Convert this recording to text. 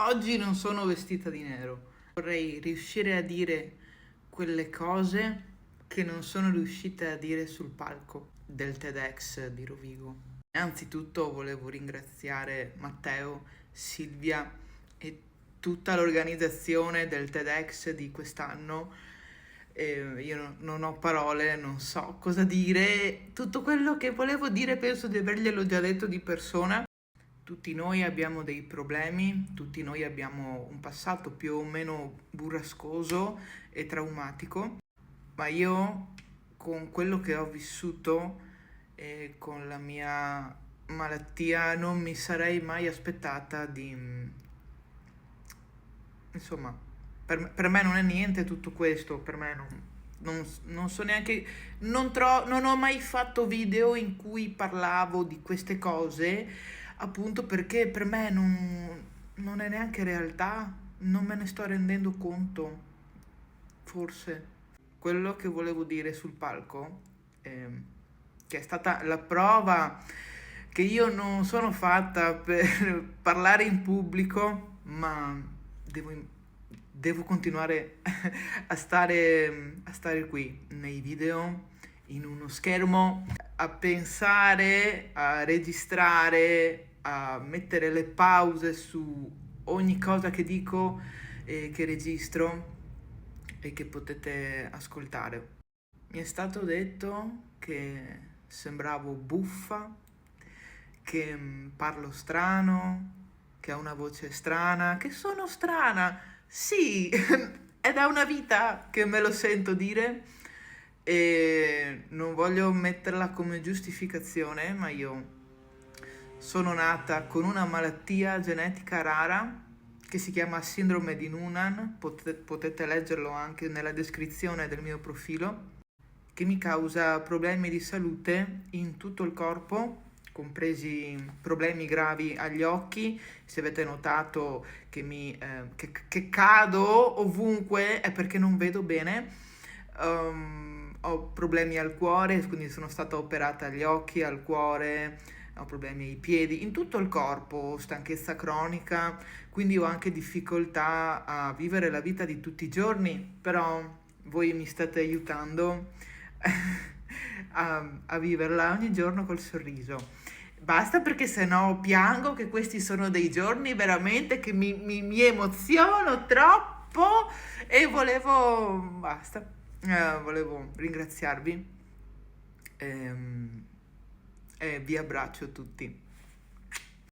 Oggi non sono vestita di nero. Vorrei riuscire a dire quelle cose che non sono riuscita a dire sul palco del TEDx di Rovigo. Innanzitutto volevo ringraziare Matteo, Silvia e tutta l'organizzazione del TEDx di quest'anno. Io non ho parole, non so cosa dire. Tutto quello che volevo dire penso di averglielo già detto di persona. Tutti noi abbiamo dei problemi, tutti noi abbiamo un passato più o meno burrascoso e traumatico, ma io con quello che ho vissuto e con la mia malattia non mi sarei mai aspettata di... Insomma, per me non è niente tutto questo, per me non so neanche... non ho mai fatto video in cui parlavo di queste cose, appunto perché per me non è neanche realtà, non me ne sto rendendo conto, forse. Quello che volevo dire sul palco, che è stata la prova che io non sono fatta per parlare in pubblico, ma devo, devo continuare a stare qui nei video, in uno schermo, a pensare, a registrare, a mettere le pause su ogni cosa che dico e che registro e che potete ascoltare. Mi è stato detto che sembravo buffa, che parlo strano, che ho una voce strana, che sono strana. Sì, è da una vita che me lo sento dire e non voglio metterla come giustificazione, ma io sono nata con una malattia genetica rara che si chiama sindrome di Noonan, potete leggerlo anche nella descrizione del mio profilo, che mi causa problemi di salute in tutto il corpo, compresi problemi gravi agli occhi. Se avete notato che cado ovunque è perché non vedo bene. Ho problemi al cuore, quindi sono stata operata agli occhi, al cuore, ho problemi ai piedi, in tutto il corpo, stanchezza cronica, quindi ho anche difficoltà a vivere la vita di tutti i giorni, però voi mi state aiutando a viverla ogni giorno col sorriso. Basta perché sennò piango, che questi sono dei giorni veramente che mi emoziono troppo e volevo, basta, volevo ringraziarvi e vi abbraccio tutti.